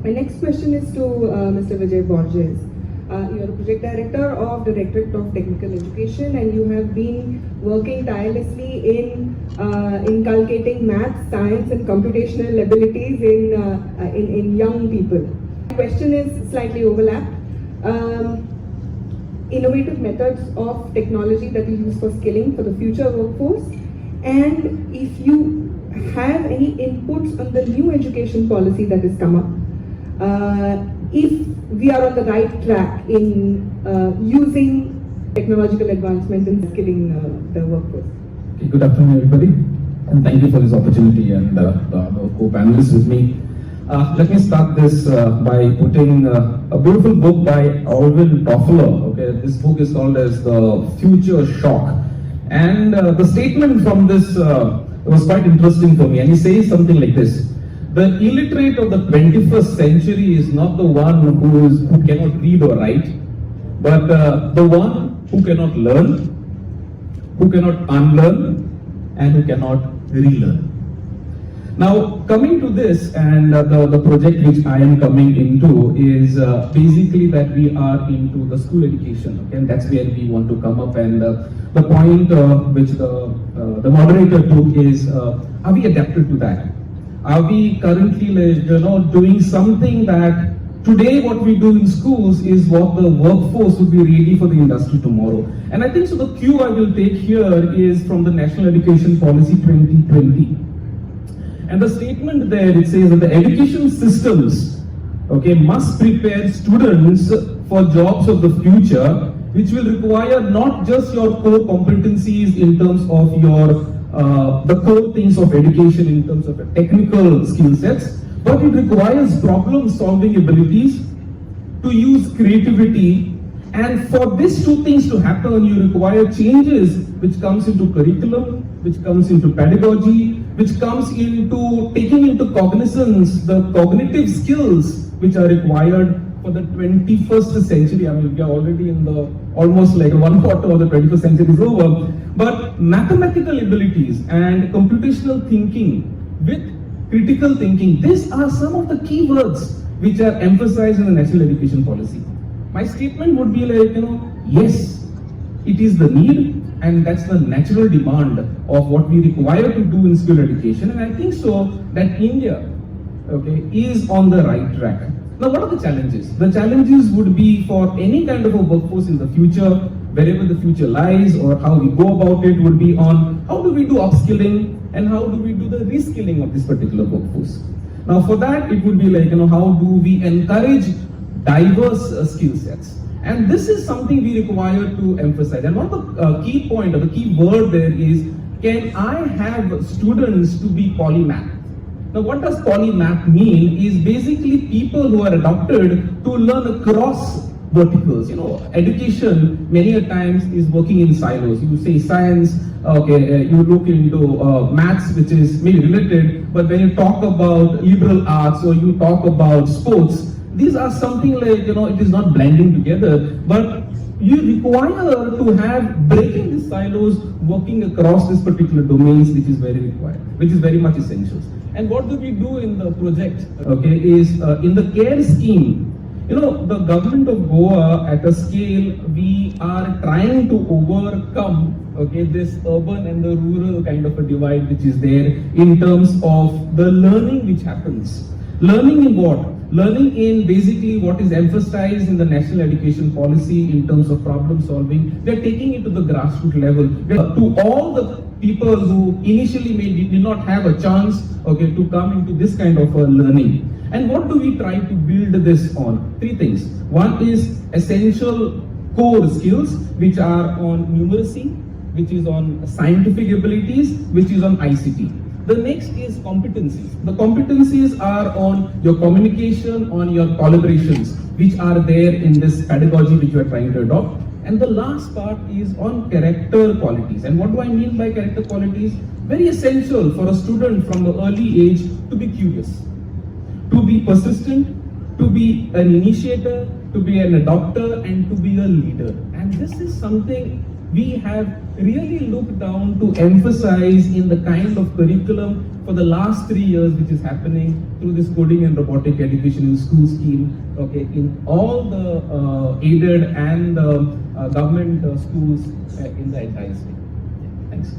My next question is to Mr. Vijay Borges. You are a project director of Directorate of Technical Education, and you have been working tirelessly in inculcating maths, science, and computational abilities in young people. My question is slightly overlapped. Innovative methods of technology that you use for skilling for the future workforce, and if you have any inputs on the new education policy that has come up, if we are on the right track in using technological advancement in skilling the workforce. Okay, good afternoon, everybody, and thank you for this opportunity and the co-panelists with me. Let me start this by putting a beautiful book by Alvin Toffler. Okay, this book is called as The Future Shock, and the statement from this was quite interesting for me. And he says something like this: the illiterate of the 21st century is not the one who cannot read or write, but the one who cannot learn, who cannot unlearn, and who cannot relearn. Now, coming to this, and the project which I am coming into is basically that we are into the school education, okay? And that's where we want to come up. And the point which the moderator took is, are we adapted to that? Are we currently, doing something that today what we do in schools is what the workforce would be ready for the industry tomorrow? And I think so the cue I will take here is from the National Education Policy 2020. And the statement there, it says that the education systems, okay, must prepare students for jobs of the future, which will require not just your core competencies in terms of your the core things of education in terms of technical skill sets, but it requires problem solving abilities, to use creativity, and for these two things to happen, you require changes which comes into curriculum, which comes into pedagogy, which comes into taking into cognizance the cognitive skills which are required for the 21st century. I mean, we are already in the almost like 1/4 of the 21st century is over. But mathematical abilities and computational thinking with critical thinking, these are some of the key words which are emphasized in the national education policy. My statement would be like, yes, it is the need, and that's the natural demand of what we require to do in school education. And I think so that India, okay, is on the right track. Now, what are the challenges? The challenges would be for any kind of a workforce in the future, wherever the future lies, or how we go about it, would be on how do we do upskilling and how do we do the reskilling of this particular workforce. Now, for that, it would be like, how do we encourage diverse skill sets? And this is something we require to emphasize. And one of the key point or the key word there is, can I have students to be polymath? Now, what does polymath mean? Is basically people who are adopted to learn across verticals. Education many a times is working in silos. You say science, okay, you look into maths, which is maybe related, but when you talk about liberal arts or you talk about sports, these are something like, it is not blending together, but you require to have breaking these silos, working across these particular domains, which is very required, which is very much essential. And what do we do in the project, okay, is in the care scheme, the government of Goa at a scale, we are trying to overcome, okay, this urban and the rural kind of a divide which is there in terms of the learning which happens. Learning in what? Learning in basically what is emphasized in the national education policy in terms of problem solving. We are taking it to the grassroots level. To all the people who initially did not have a chance, okay, to come into this kind of a learning. And what do we try to build this on? Three things. One is essential core skills, which are on numeracy, which is on scientific abilities, which is on ICT. The next is competencies. The competencies are on your communication, on your collaborations, which are there in this pedagogy which you are trying to adopt. And the last part is on character qualities. And what do I mean by character qualities? Very essential for a student from the early age to be curious, to be persistent, to be an initiator, to be an adopter, and to be a leader. And this is something we have really looked down to emphasize in the kind of curriculum for the last 3 years which is happening through this coding and robotic education in school scheme, okay, in all the aided and government schools in the entire state. Thanks.